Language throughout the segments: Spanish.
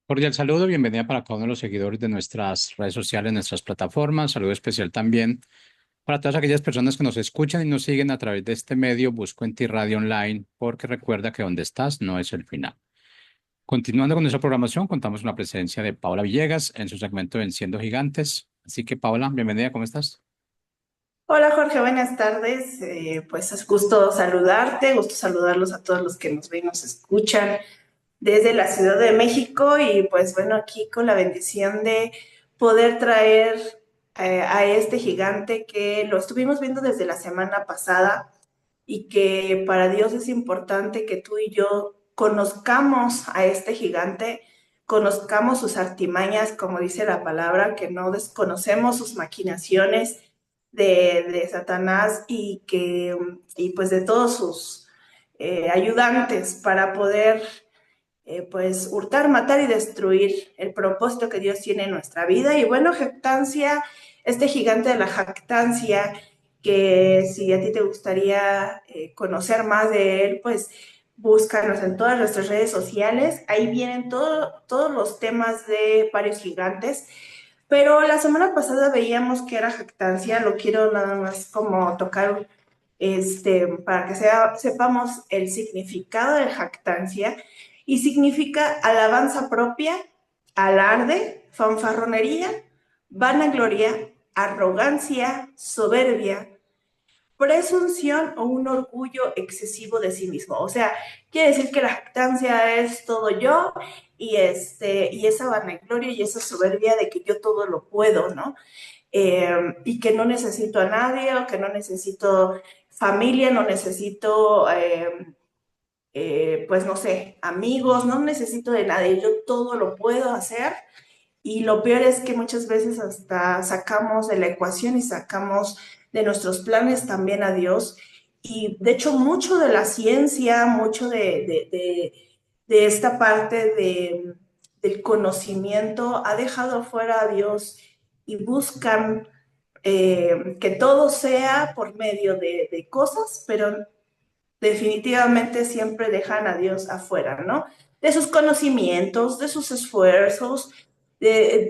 Cordial saludo, bienvenida para cada uno de los seguidores de nuestras redes sociales, nuestras plataformas. Saludo especial también para todas aquellas personas que nos escuchan y nos siguen a través de este medio. Busco en ti Radio Online, porque recuerda que donde estás no es el final. Continuando con nuestra programación, contamos con la presencia de Paola Villegas en su segmento Venciendo Gigantes. Así que, Paola, bienvenida, ¿cómo estás? Hola Jorge, buenas tardes. Pues es gusto saludarte, gusto saludarlos a todos los que nos ven y nos escuchan desde la Ciudad de México y pues bueno, aquí con la bendición de poder traer a este gigante que lo estuvimos viendo desde la semana pasada y que para Dios es importante que tú y yo conozcamos a este gigante, conozcamos sus artimañas, como dice la palabra, que no desconocemos sus maquinaciones de Satanás y pues de todos sus ayudantes para poder pues hurtar, matar y destruir el propósito que Dios tiene en nuestra vida. Y bueno, jactancia, este gigante de la jactancia, que si a ti te gustaría conocer más de él, pues búscanos en todas nuestras redes sociales. Ahí vienen todos los temas de varios gigantes. Pero la semana pasada veíamos que era jactancia, lo quiero nada más como tocar para que sepamos el significado de jactancia y significa alabanza propia, alarde, fanfarronería, vanagloria, arrogancia, soberbia, presunción o un orgullo excesivo de sí mismo. O sea, quiere decir que la jactancia es todo yo y esa vanagloria y esa soberbia de que yo todo lo puedo, ¿no? Y que no necesito a nadie o que no necesito familia, no necesito, pues no sé, amigos, no necesito de nadie, yo todo lo puedo hacer. Y lo peor es que muchas veces hasta sacamos de la ecuación y sacamos de nuestros planes también a Dios. Y de hecho mucho de la ciencia, mucho de esta parte del conocimiento ha dejado fuera a Dios y buscan que todo sea por medio de cosas, pero definitivamente siempre dejan a Dios afuera, ¿no? De sus conocimientos, de sus esfuerzos,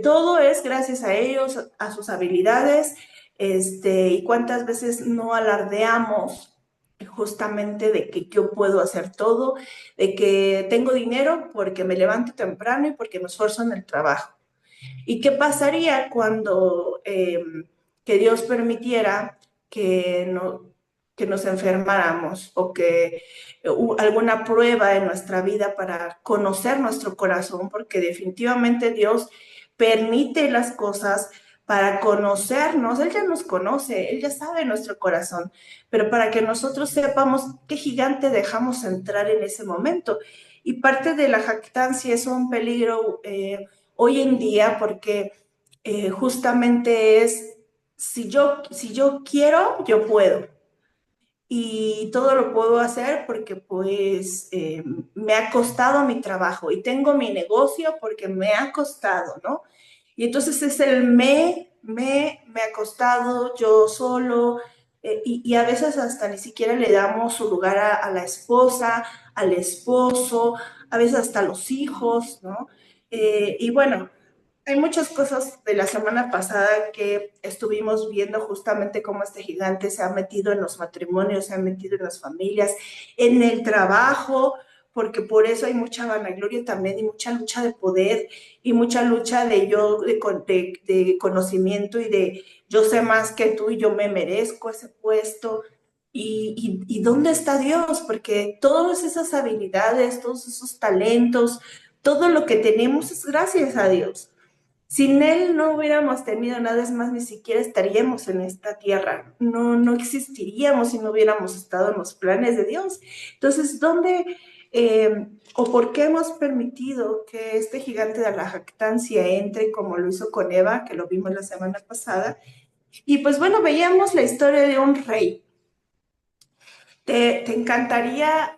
todo es gracias a ellos, a sus habilidades, y cuántas veces no alardeamos justamente de que yo puedo hacer todo, de que tengo dinero porque me levanto temprano y porque me esfuerzo en el trabajo. ¿Y qué pasaría cuando que Dios permitiera que, no, que nos enfermáramos o que alguna prueba en nuestra vida para conocer nuestro corazón? Porque definitivamente Dios permite las cosas para conocernos. Él ya nos conoce, Él ya sabe nuestro corazón, pero para que nosotros sepamos qué gigante dejamos entrar en ese momento. Y parte de la jactancia es un peligro hoy en día porque justamente es, si yo quiero, yo puedo. Y todo lo puedo hacer porque pues me ha costado mi trabajo y tengo mi negocio porque me ha costado, ¿no? Y entonces es el me ha costado yo solo, y a veces hasta ni siquiera le damos su lugar a la esposa, al esposo, a veces hasta a los hijos, ¿no? Y bueno, hay muchas cosas de la semana pasada que estuvimos viendo justamente cómo este gigante se ha metido en los matrimonios, se ha metido en las familias, en el trabajo, porque por eso hay mucha vanagloria también y mucha lucha de poder y mucha lucha de yo, de conocimiento y de yo sé más que tú y yo me merezco ese puesto. ¿Y dónde está Dios? Porque todas esas habilidades, todos esos talentos, todo lo que tenemos es gracias a Dios. Sin Él no hubiéramos tenido nada, es más, ni siquiera estaríamos en esta tierra, no existiríamos si no hubiéramos estado en los planes de Dios. Entonces, ¿dónde o por qué hemos permitido que este gigante de la jactancia entre como lo hizo con Eva, que lo vimos la semana pasada? Y pues bueno, veíamos la historia de un rey. ¿Te encantaría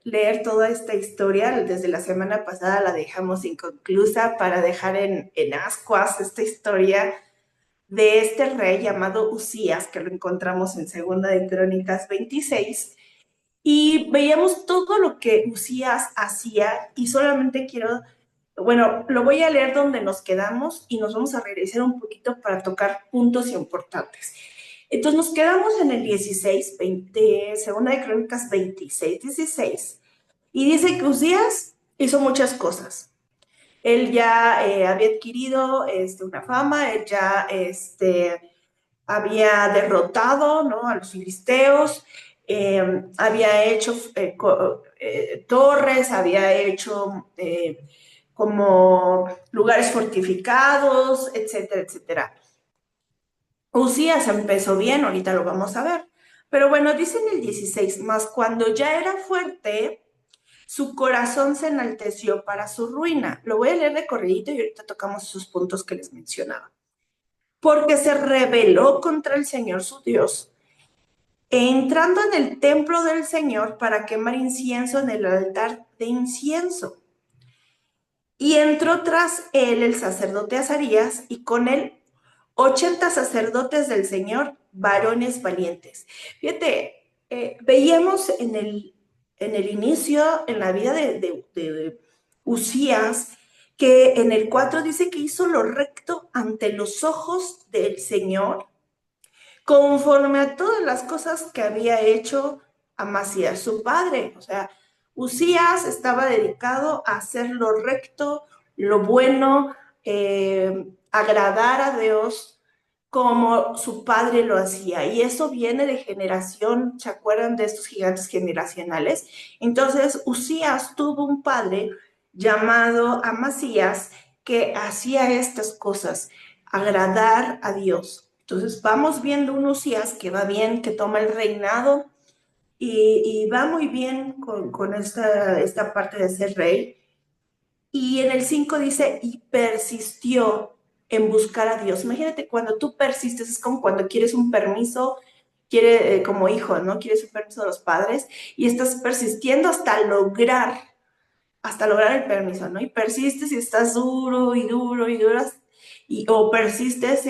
leer toda esta historia? Desde la semana pasada la dejamos inconclusa para dejar en ascuas esta historia de este rey llamado Usías, que lo encontramos en Segunda de Crónicas 26. Y veíamos todo lo que Usías hacía y solamente quiero Bueno, lo voy a leer donde nos quedamos y nos vamos a regresar un poquito para tocar puntos importantes. Entonces nos quedamos en el 16, 20, Segunda de Crónicas 26, 16. Y dice que Usías hizo muchas cosas. Él ya había adquirido una fama, él ya había derrotado, ¿no?, a los filisteos, había hecho torres, había hecho como lugares fortificados, etcétera, etcétera. Usías empezó bien, ahorita lo vamos a ver. Pero bueno, dice en el 16, más cuando ya era fuerte, su corazón se enalteció para su ruina. Lo voy a leer de corridito y ahorita tocamos esos puntos que les mencionaba. Porque se rebeló contra el Señor su Dios, entrando en el templo del Señor para quemar incienso en el altar de incienso. Y entró tras él el sacerdote Azarías y con él 80 sacerdotes del Señor, varones valientes. Fíjate, veíamos en el inicio, en la vida de Usías, que en el 4 dice que hizo lo recto ante los ojos del Señor, conforme a todas las cosas que había hecho Amasías, su padre. O sea, Usías estaba dedicado a hacer lo recto, lo bueno, agradar a Dios como su padre lo hacía. Y eso viene de generación, ¿se acuerdan de estos gigantes generacionales? Entonces, Usías tuvo un padre llamado Amasías que hacía estas cosas, agradar a Dios. Entonces vamos viendo un Usías que va bien, que toma el reinado y va muy bien con esta parte de ser rey. Y en el 5 dice, y persistió en buscar a Dios. Imagínate cuando tú persistes, es como cuando quieres un permiso, como hijo, ¿no? Quieres un permiso de los padres y estás persistiendo hasta lograr el permiso, ¿no? Y persistes y estás duro y duro y duras, o persistes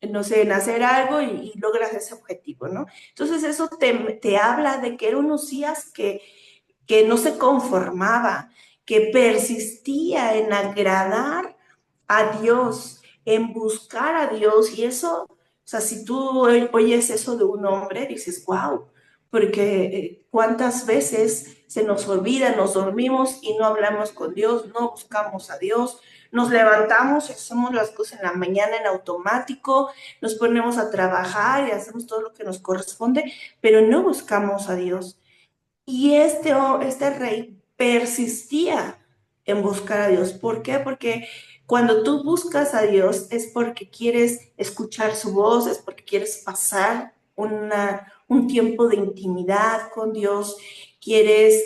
no sé, en hacer algo y logras ese objetivo, ¿no? Entonces eso te habla de que era un Usías que no se conformaba, que persistía en agradar a Dios, en buscar a Dios. Y eso, o sea, si tú oyes eso de un hombre, dices, wow, porque cuántas veces se nos olvida, nos dormimos y no hablamos con Dios, no buscamos a Dios, nos levantamos, hacemos las cosas en la mañana en automático, nos ponemos a trabajar y hacemos todo lo que nos corresponde, pero no buscamos a Dios. Y este rey persistía en buscar a Dios. ¿Por qué? Porque cuando tú buscas a Dios es porque quieres escuchar su voz, es porque quieres pasar un tiempo de intimidad con Dios, quieres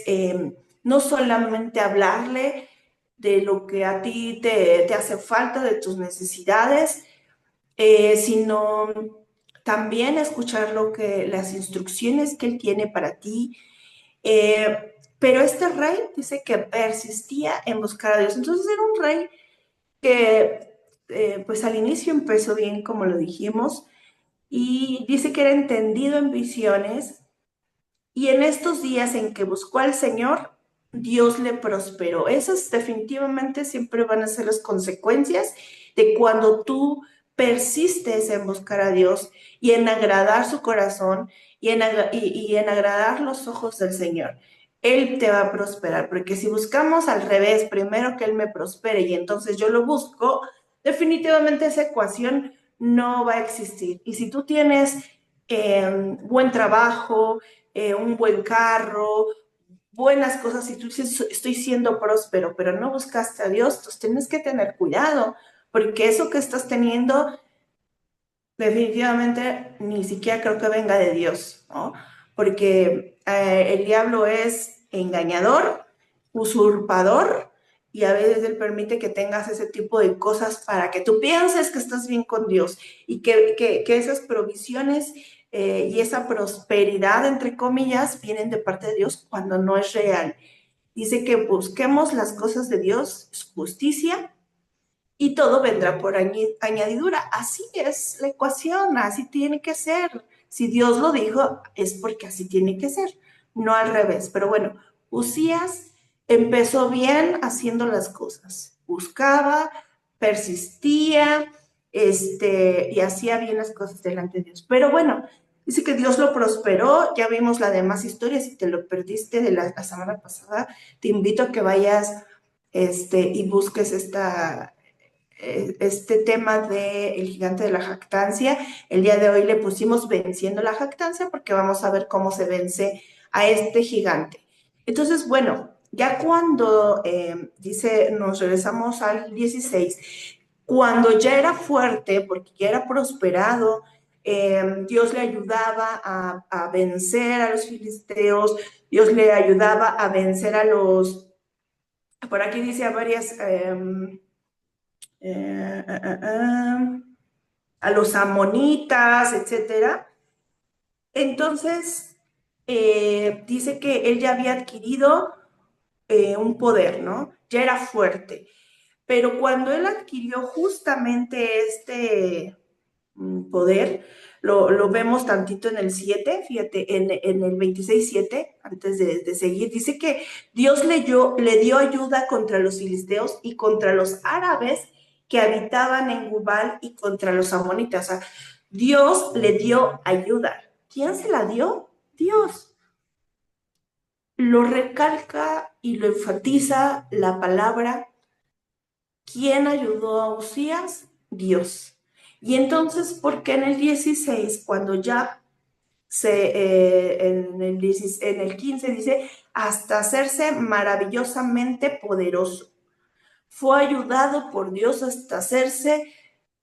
no solamente hablarle de lo que a ti te hace falta, de tus necesidades, sino también escuchar las instrucciones que Él tiene para ti. Pero este rey dice que persistía en buscar a Dios. Entonces era un rey que, pues al inicio empezó bien, como lo dijimos, y dice que era entendido en visiones, y en estos días en que buscó al Señor, Dios le prosperó. Esas definitivamente siempre van a ser las consecuencias de cuando tú persistes en buscar a Dios y en agradar su corazón y en agradar los ojos del Señor. Él te va a prosperar, porque si buscamos al revés, primero que Él me prospere y entonces yo lo busco, definitivamente esa ecuación no va a existir. Y si tú tienes buen trabajo, un buen carro, buenas cosas, y tú dices, estoy siendo próspero, pero no buscaste a Dios, entonces tienes que tener cuidado, porque eso que estás teniendo definitivamente ni siquiera creo que venga de Dios, ¿no? Porque el diablo es engañador, usurpador, y a veces él permite que tengas ese tipo de cosas para que tú pienses que estás bien con Dios y que esas provisiones y esa prosperidad, entre comillas, vienen de parte de Dios cuando no es real. Dice que busquemos las cosas de Dios, su justicia, y todo vendrá por añadidura. Así es la ecuación, así tiene que ser. Si Dios lo dijo, es porque así tiene que ser, no al revés. Pero bueno, Usías empezó bien haciendo las cosas. Buscaba, persistía, y hacía bien las cosas delante de Dios. Pero bueno, dice que Dios lo prosperó. Ya vimos la demás historia. Si te lo perdiste de la semana pasada, te invito a que vayas y busques este tema del gigante de la jactancia. El día de hoy le pusimos venciendo la jactancia porque vamos a ver cómo se vence a este gigante. Entonces, bueno, ya cuando dice, nos regresamos al 16, cuando ya era fuerte, porque ya era prosperado, Dios le ayudaba a vencer a los filisteos, Dios le ayudaba a vencer por aquí dice a varias, eh, eh, eh, eh, a los amonitas, etcétera. Entonces, dice que él ya había adquirido un poder, ¿no? Ya era fuerte. Pero cuando él adquirió justamente este poder, lo vemos tantito en el 7, fíjate, en el 26:7, antes de seguir, dice que Dios le dio ayuda contra los filisteos y contra los árabes que habitaban en Gubal y contra los amonitas. O sea, Dios le dio ayuda. ¿Quién se la dio? Dios. Lo recalca y lo enfatiza la palabra. ¿Quién ayudó a Usías? Dios. Y entonces, ¿por qué en el 16, cuando ya en el 15 dice, hasta hacerse maravillosamente poderoso? Fue ayudado por Dios hasta hacerse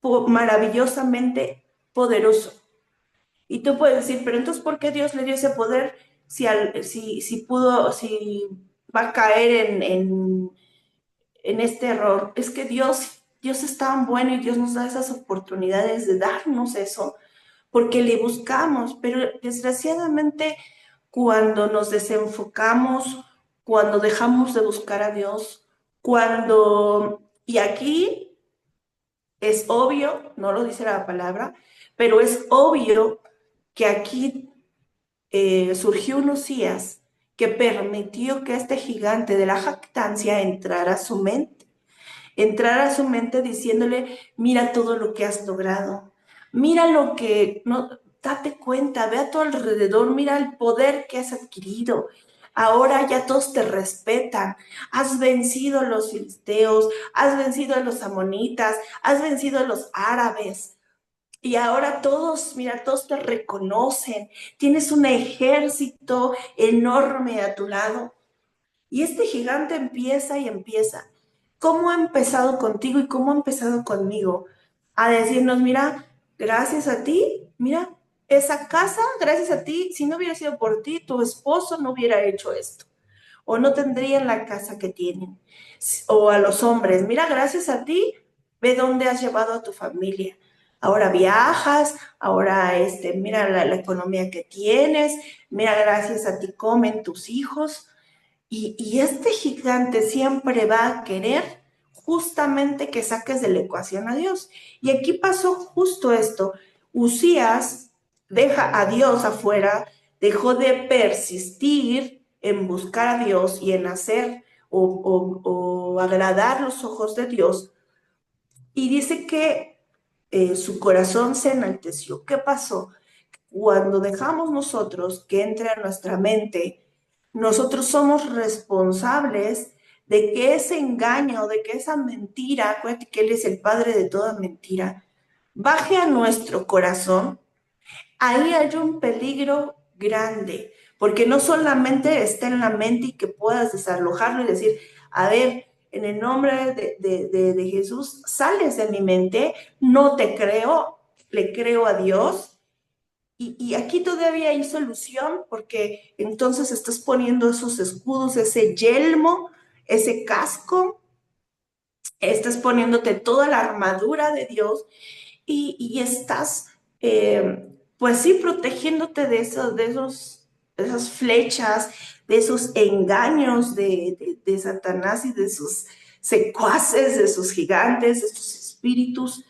maravillosamente poderoso. Y tú puedes decir, pero entonces, ¿por qué Dios le dio ese poder si va a caer en este error? Es que Dios es tan bueno y Dios nos da esas oportunidades de darnos eso, porque le buscamos, pero desgraciadamente cuando nos desenfocamos, cuando dejamos de buscar a Dios, y aquí es obvio, no lo dice la palabra, pero es obvio que aquí surgió un Usías que permitió que este gigante de la jactancia entrara a su mente diciéndole, mira todo lo que has logrado, mira lo que, no, date cuenta, ve a tu alrededor, mira el poder que has adquirido. Ahora ya todos te respetan, has vencido a los filisteos, has vencido a los amonitas, has vencido a los árabes. Y ahora todos, mira, todos te reconocen, tienes un ejército enorme a tu lado. Y este gigante empieza y empieza. ¿Cómo ha empezado contigo y cómo ha empezado conmigo? A decirnos, mira, gracias a ti, mira, esa casa, gracias a ti, si no hubiera sido por ti, tu esposo no hubiera hecho esto. O no tendrían la casa que tienen. O a los hombres, mira, gracias a ti, ve dónde has llevado a tu familia. Ahora viajas, ahora mira la economía que tienes, mira, gracias a ti comen tus hijos. Y este gigante siempre va a querer justamente que saques de la ecuación a Dios. Y aquí pasó justo esto. Usías deja a Dios afuera, dejó de persistir en buscar a Dios y en hacer o agradar los ojos de Dios. Y dice que su corazón se enalteció. ¿Qué pasó? Cuando dejamos nosotros que entre a nuestra mente, nosotros somos responsables de que ese engaño, de que esa mentira, acuérdate que Él es el padre de toda mentira, baje a nuestro corazón. Ahí hay un peligro grande, porque no solamente está en la mente y que puedas desalojarlo y decir, a ver, en el nombre de Jesús, sales de mi mente, no te creo, le creo a Dios. Y aquí todavía hay solución porque entonces estás poniendo esos escudos, ese yelmo, ese casco, estás poniéndote toda la armadura de Dios y estás, pues sí, protegiéndote de esas flechas, de esos engaños de Satanás y de sus secuaces, de sus gigantes, de sus espíritus.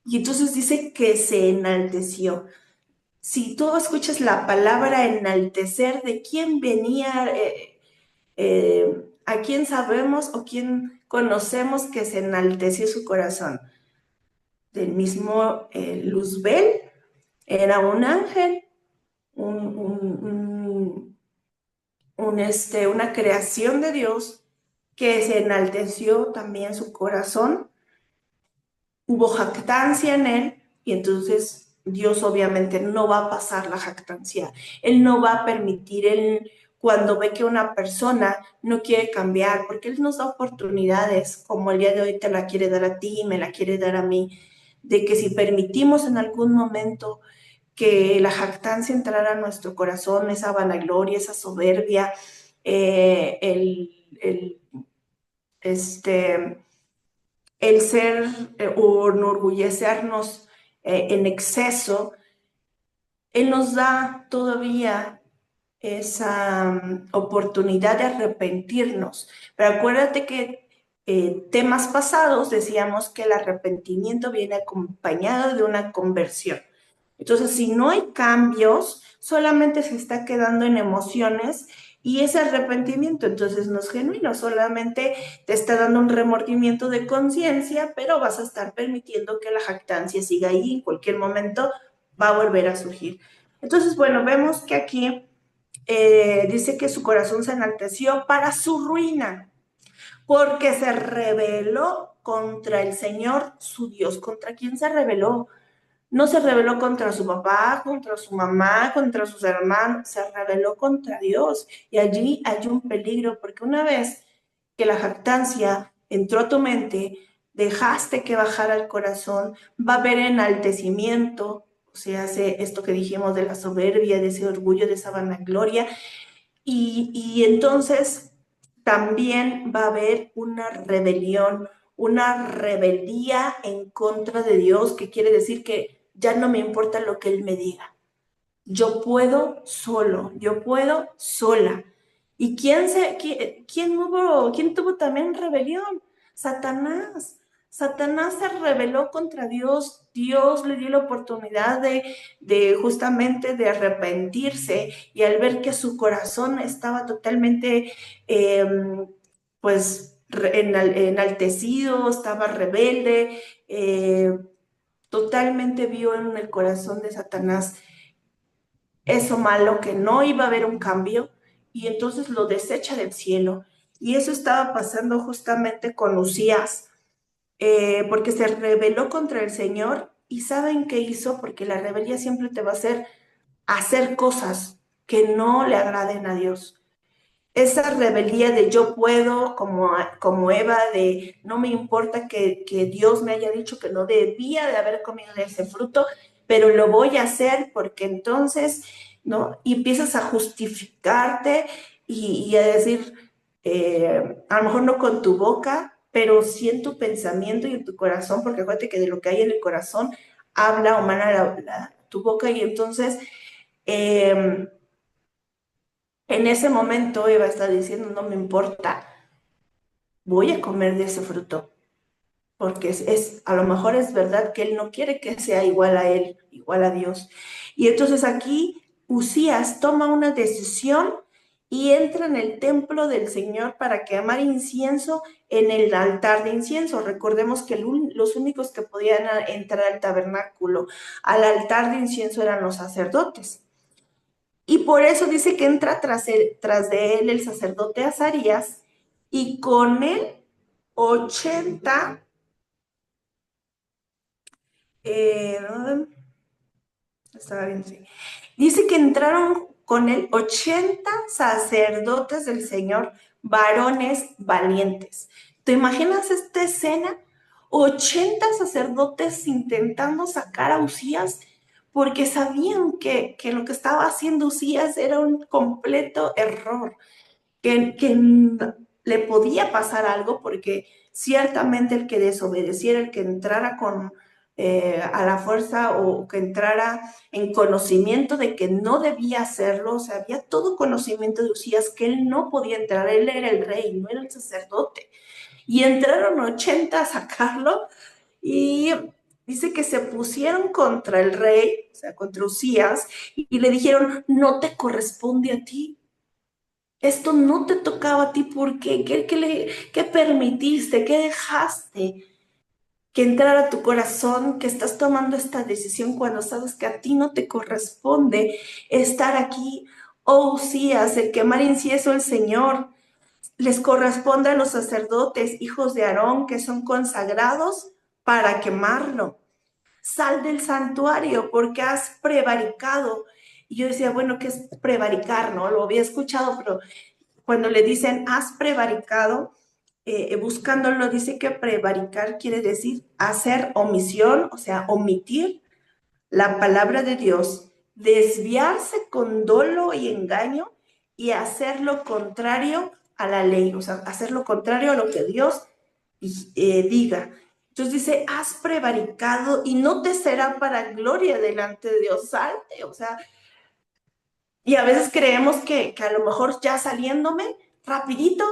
Y entonces dice que se enalteció. Si tú escuchas la palabra enaltecer, ¿de quién venía ¿A quién sabemos o quién conocemos que se enalteció su corazón? Del mismo Luzbel, era un ángel, un, una creación de Dios que se enalteció también su corazón, hubo jactancia en él y entonces Dios obviamente no va a pasar la jactancia, Él no va a permitir, Él cuando ve que una persona no quiere cambiar, porque Él nos da oportunidades, como el día de hoy te la quiere dar a ti, me la quiere dar a mí, de que si permitimos en algún momento que la jactancia entrara a nuestro corazón, esa vanagloria, esa soberbia, el, este, el ser o enorgullecernos en exceso, Él nos da todavía esa oportunidad de arrepentirnos. Pero acuérdate que temas pasados decíamos que el arrepentimiento viene acompañado de una conversión. Entonces, si no hay cambios, solamente se está quedando en emociones y ese arrepentimiento entonces no es genuino, solamente te está dando un remordimiento de conciencia, pero vas a estar permitiendo que la jactancia siga ahí, en cualquier momento va a volver a surgir. Entonces, bueno, vemos que aquí dice que su corazón se enalteció para su ruina, porque se rebeló contra el Señor, su Dios. ¿Contra quién se rebeló? No se rebeló contra su papá, contra su mamá, contra sus hermanos, se rebeló contra Dios. Y allí hay un peligro, porque una vez que la jactancia entró a tu mente, dejaste que bajara el corazón, va a haber enaltecimiento, o sea, hace esto que dijimos de la soberbia, de ese orgullo, de esa vanagloria, y entonces también va a haber una rebeldía en contra de Dios, que quiere decir que ya no me importa lo que Él me diga. Yo puedo solo, yo puedo sola. ¿Y quién tuvo también rebelión? Satanás. Satanás se rebeló contra Dios. Dios le dio la oportunidad de justamente de arrepentirse y al ver que su corazón estaba totalmente, eh, pues, enaltecido, estaba rebelde, totalmente vio en el corazón de Satanás eso malo, que no iba a haber un cambio, y entonces lo desecha del cielo. Y eso estaba pasando justamente con Usías, porque se rebeló contra el Señor. ¿Y saben qué hizo? Porque la rebeldía siempre te va a hacer cosas que no le agraden a Dios. Esa rebeldía de yo puedo, como Eva, de no me importa que Dios me haya dicho que no debía de haber comido de ese fruto, pero lo voy a hacer porque entonces, ¿no? Y empiezas a justificarte y a decir, a lo mejor no con tu boca, pero sí en tu pensamiento y en tu corazón, porque acuérdate que de lo que hay en el corazón habla o mana tu boca, y entonces eh, en ese momento Eva está diciendo, no me importa, voy a comer de ese fruto, porque a lo mejor es verdad que él no quiere que sea igual a él, igual a Dios. Y entonces aquí Usías toma una decisión y entra en el templo del Señor para quemar incienso en el altar de incienso. Recordemos que los únicos que podían entrar al tabernáculo, al altar de incienso, eran los sacerdotes. Y por eso dice que entra tras de él el sacerdote Azarías y con él 80, ¿no? Estaba bien, sí. Dice que entraron con él 80 sacerdotes del Señor, varones valientes. ¿Te imaginas esta escena? 80 sacerdotes intentando sacar a Usías porque sabían que lo que estaba haciendo Usías era un completo error, que le podía pasar algo porque ciertamente el que desobedeciera, el que entrara a la fuerza o que entrara en conocimiento de que no debía hacerlo, o sea, había todo conocimiento de Usías que él no podía entrar, él era el rey, no era el sacerdote. Y entraron 80 a sacarlo y dice que se pusieron contra el rey, o sea, contra Usías, y le dijeron, no te corresponde a ti. Esto no te tocaba a ti, ¿por qué? ¿Qué permitiste? ¿Qué dejaste que entrara a tu corazón, que estás tomando esta decisión cuando sabes que a ti no te corresponde estar aquí? Oh, Usías, el quemar incienso al Señor les corresponde a los sacerdotes, hijos de Aarón, que son consagrados para quemarlo. Sal del santuario porque has prevaricado. Y yo decía, bueno, ¿qué es prevaricar? No lo había escuchado, pero cuando le dicen has prevaricado, buscándolo, dice que prevaricar quiere decir hacer omisión, o sea, omitir la palabra de Dios, desviarse con dolo y engaño y hacer lo contrario a la ley, o sea, hacer lo contrario a lo que Dios diga. Entonces dice, has prevaricado y no te será para gloria delante de Dios. Salte, o sea, y a veces creemos que a lo mejor ya saliéndome rapidito,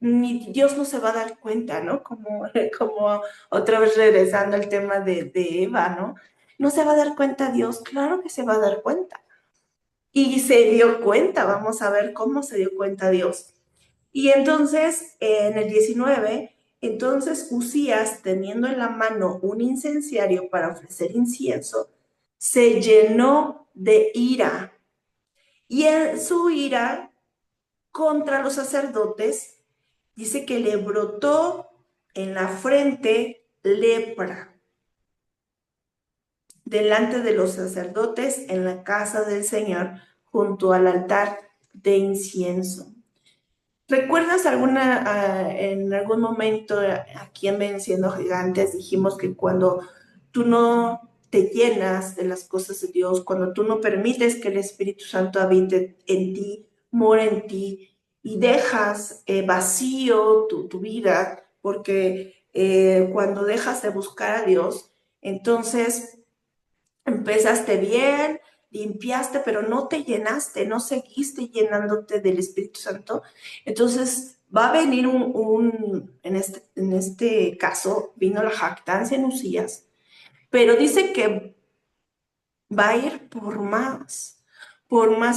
ni Dios no se va a dar cuenta, ¿no? Como otra vez regresando al tema de Eva, ¿no? No se va a dar cuenta Dios, claro que se va a dar cuenta. Y se dio cuenta, vamos a ver cómo se dio cuenta Dios. Y entonces, en el 19, entonces Usías, teniendo en la mano un incenciario para ofrecer incienso, se llenó de ira. Y en su ira contra los sacerdotes, dice que le brotó en la frente lepra delante de los sacerdotes en la casa del Señor, junto al altar de incienso. ¿Recuerdas en algún momento aquí en Venciendo Gigantes dijimos que cuando tú no te llenas de las cosas de Dios, cuando tú no permites que el Espíritu Santo habite en ti, more en ti y dejas vacío tu vida, porque cuando dejas de buscar a Dios, entonces empezaste bien, limpiaste, pero no te llenaste, no seguiste llenándote del Espíritu Santo. Entonces va a venir en este caso, vino la jactancia en Usías, pero dice que va a ir por más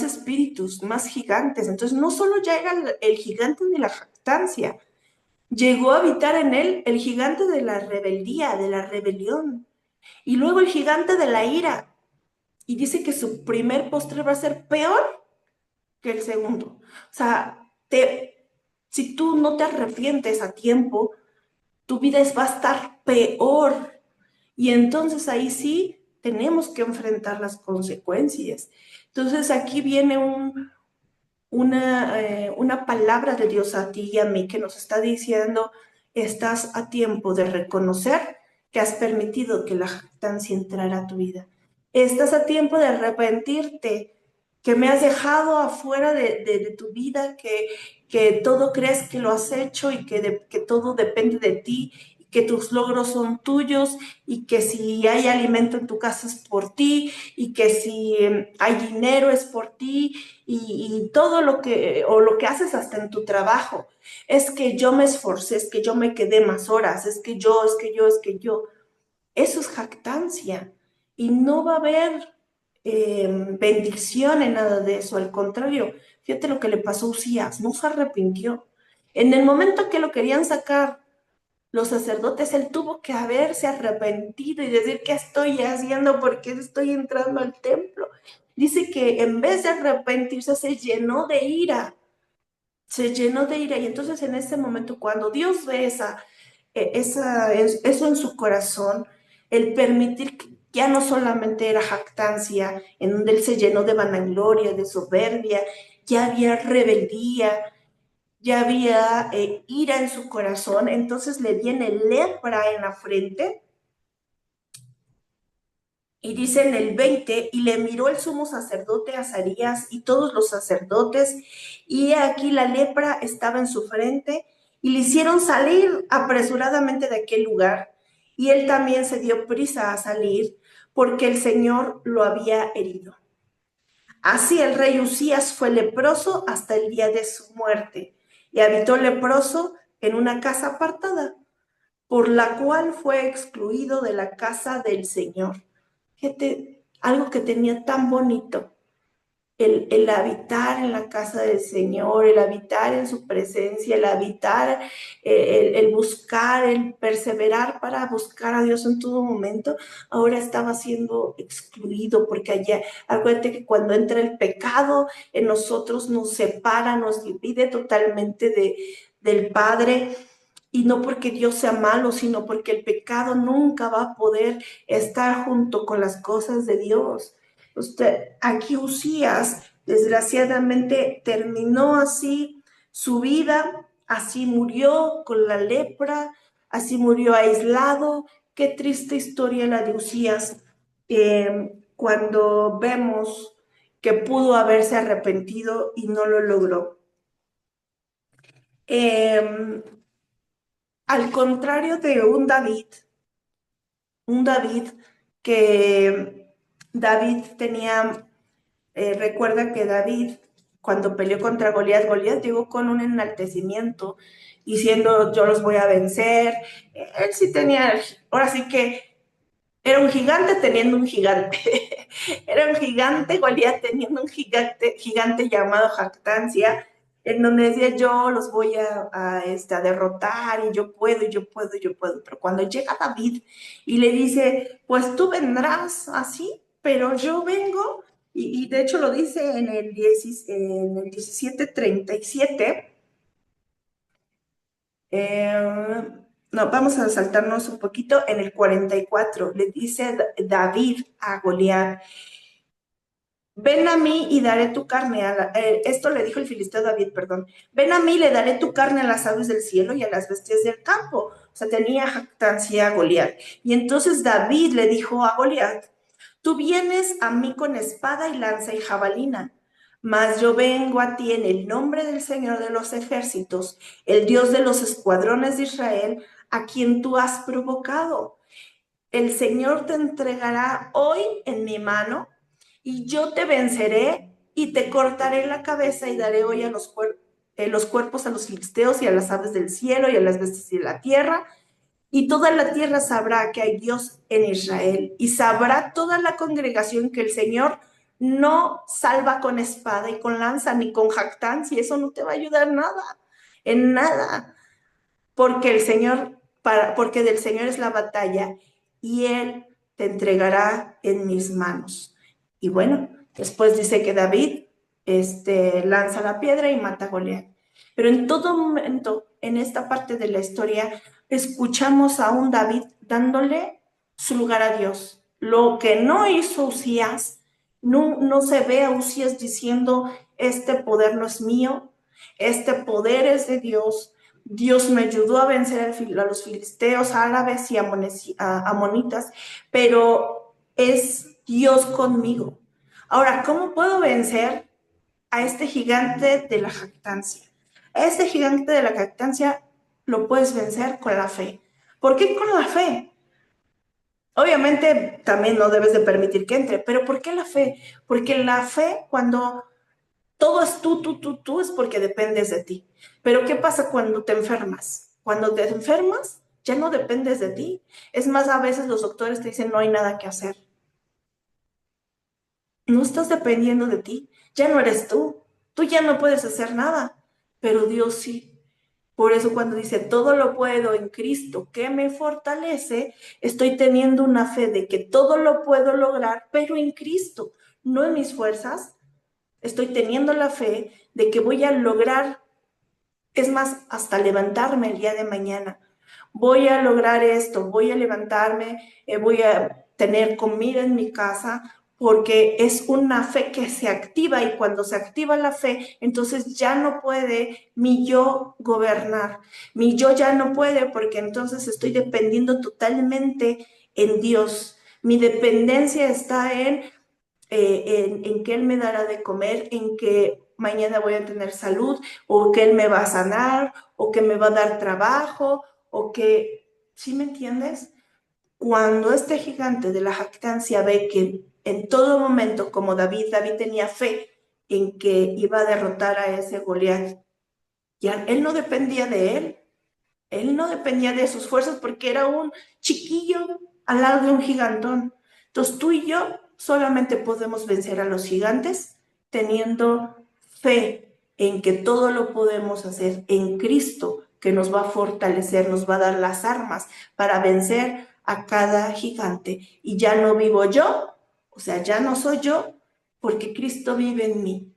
espíritus, más gigantes. Entonces no solo ya era el gigante de la jactancia, llegó a habitar en él el gigante de la rebeldía, de la rebelión, y luego el gigante de la ira. Y dice que su primer postre va a ser peor que el segundo. O sea, si tú no te arrepientes a tiempo, tu vida va a estar peor. Y entonces ahí sí tenemos que enfrentar las consecuencias. Entonces aquí viene una palabra de Dios a ti y a mí que nos está diciendo, estás a tiempo de reconocer que has permitido que la jactancia entrara a tu vida. Estás a tiempo de arrepentirte, que me has dejado afuera de tu vida, que todo crees que lo has hecho y que todo depende de ti, que tus logros son tuyos y que si hay alimento en tu casa es por ti y que si hay dinero es por ti y todo lo que haces hasta en tu trabajo, es que yo me esforcé, es que yo me quedé más horas, es que yo. Eso es jactancia y no va a haber bendición en nada de eso, al contrario, fíjate lo que le pasó a Usías, no se arrepintió. En el momento que lo querían sacar los sacerdotes, él tuvo que haberse arrepentido y decir, ¿qué estoy haciendo? ¿Por qué estoy entrando al templo? Dice que en vez de arrepentirse, se llenó de ira, se llenó de ira. Y entonces en ese momento, cuando Dios ve eso en su corazón, el permitir que ya no solamente era jactancia, en donde él se llenó de vanagloria, de soberbia, ya había rebeldía, ya había ira en su corazón, entonces le viene lepra en la frente y dice en el 20, y le miró el sumo sacerdote Azarías y todos los sacerdotes, y aquí la lepra estaba en su frente, y le hicieron salir apresuradamente de aquel lugar, y él también se dio prisa a salir, porque el Señor lo había herido. Así el rey Usías fue leproso hasta el día de su muerte, y habitó leproso en una casa apartada, por la cual fue excluido de la casa del Señor. Fíjate, algo que tenía tan bonito, el habitar en la casa del Señor, el habitar en su presencia, el habitar, el buscar, el perseverar para buscar a Dios en todo momento, ahora estaba siendo excluido porque allá, acuérdate que cuando entra el pecado en nosotros nos separa, nos divide totalmente del Padre. Y no porque Dios sea malo, sino porque el pecado nunca va a poder estar junto con las cosas de Dios. Aquí Usías, desgraciadamente, terminó así su vida, así murió con la lepra, así murió aislado. Qué triste historia la de Usías, cuando vemos que pudo haberse arrepentido y no lo logró. Eh, Al contrario de un David que David tenía, recuerda que David, cuando peleó contra Goliat, Goliat llegó con un enaltecimiento, diciendo, yo los voy a vencer. Él sí tenía, ahora sí que era un gigante teniendo un gigante. Era un gigante, Goliat teniendo un gigante llamado Jactancia, en donde decía yo los voy a derrotar y yo puedo, y yo puedo, y yo puedo. Pero cuando llega David y le dice, pues tú vendrás así, pero yo vengo, y de hecho lo dice en el 17:37. No, vamos a saltarnos un poquito. En el 44 le dice David a Goliat, ven a mí y daré tu carne esto le dijo el filisteo a David, perdón. Ven a mí y le daré tu carne a las aves del cielo y a las bestias del campo. O sea, tenía jactancia a Goliat. Y entonces David le dijo a Goliat, tú vienes a mí con espada y lanza y jabalina, mas yo vengo a ti en el nombre del Señor de los ejércitos, el Dios de los escuadrones de Israel, a quien tú has provocado. El Señor te entregará hoy en mi mano y yo te venceré y te cortaré la cabeza y daré hoy a los cuerpos a los filisteos y a las aves del cielo y a las bestias de la tierra. Y toda la tierra sabrá que hay Dios en Israel y sabrá toda la congregación que el Señor no salva con espada y con lanza ni con jactancia. Eso no te va a ayudar nada, en nada, porque porque del Señor es la batalla y Él te entregará en mis manos. Y bueno, después dice que David lanza la piedra y mata a Goliat. Pero en todo momento, en esta parte de la historia, escuchamos a un David dándole su lugar a Dios. Lo que no hizo Usías, no se ve a Usías diciendo, este poder no es mío, este poder es de Dios. Dios me ayudó a vencer a los filisteos, árabes y amonitas, pero es Dios conmigo. Ahora, ¿cómo puedo vencer a este gigante de la jactancia? A este gigante de la jactancia lo puedes vencer con la fe. ¿Por qué con la fe? Obviamente también no debes de permitir que entre, pero ¿por qué la fe? Porque la fe, cuando todo es tú, es porque dependes de ti. Pero ¿qué pasa cuando te enfermas? Cuando te enfermas, ya no dependes de ti. Es más, a veces los doctores te dicen no hay nada que hacer. No estás dependiendo de ti, ya no eres tú. Tú ya no puedes hacer nada, pero Dios sí. Por eso cuando dice todo lo puedo en Cristo que me fortalece, estoy teniendo una fe de que todo lo puedo lograr, pero en Cristo, no en mis fuerzas. Estoy teniendo la fe de que voy a lograr, es más, hasta levantarme el día de mañana. Voy a lograr esto, voy a levantarme, voy a tener comida en mi casa, porque es una fe que se activa y cuando se activa la fe, entonces ya no puede mi yo gobernar. Mi yo ya no puede porque entonces estoy dependiendo totalmente en Dios. Mi dependencia está en que Él me dará de comer, en que mañana voy a tener salud, o que Él me va a sanar, o que me va a dar trabajo, o que, ¿sí me entiendes? Cuando este gigante de la jactancia ve que en todo momento, como David tenía fe en que iba a derrotar a ese Goliat, ya él no dependía de él no dependía de sus fuerzas porque era un chiquillo al lado de un gigantón. Entonces tú y yo solamente podemos vencer a los gigantes teniendo fe en que todo lo podemos hacer en Cristo, que nos va a fortalecer, nos va a dar las armas para vencer a cada gigante. Y ya no vivo yo, o sea, ya no soy yo, porque Cristo vive en mí.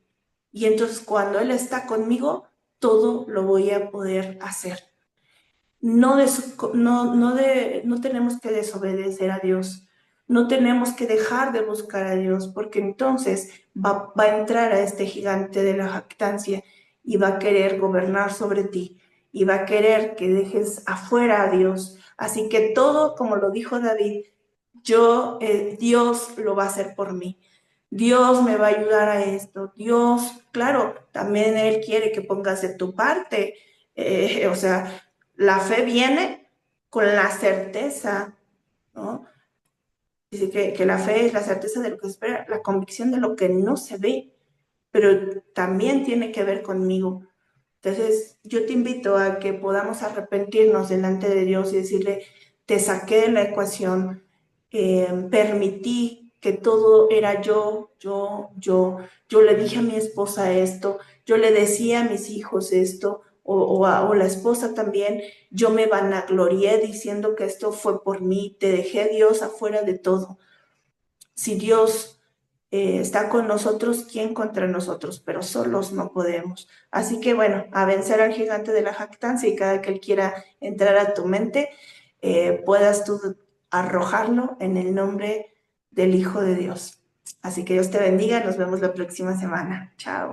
Y entonces cuando Él está conmigo, todo lo voy a poder hacer. No tenemos que desobedecer a Dios, no tenemos que dejar de buscar a Dios, porque entonces va a entrar a este gigante de la jactancia y va a querer gobernar sobre ti y va a querer que dejes afuera a Dios. Así que todo, como lo dijo David, Dios lo va a hacer por mí. Dios me va a ayudar a esto. Dios, claro, también Él quiere que pongas de tu parte. O sea, la fe viene con la certeza, ¿no? Dice que la fe es la certeza de lo que se espera, la convicción de lo que no se ve, pero también tiene que ver conmigo. Entonces, yo te invito a que podamos arrepentirnos delante de Dios y decirle, te saqué de la ecuación, permití que todo era yo le dije a mi esposa esto, yo le decía a mis hijos esto, o la esposa también, yo me vanaglorié diciendo que esto fue por mí, te dejé Dios afuera de todo. Si Dios está con nosotros, ¿quién contra nosotros? Pero solos no podemos. Así que bueno, a vencer al gigante de la jactancia y cada que él quiera entrar a tu mente, puedas tú arrojarlo en el nombre del Hijo de Dios. Así que Dios te bendiga, nos vemos la próxima semana. Chao.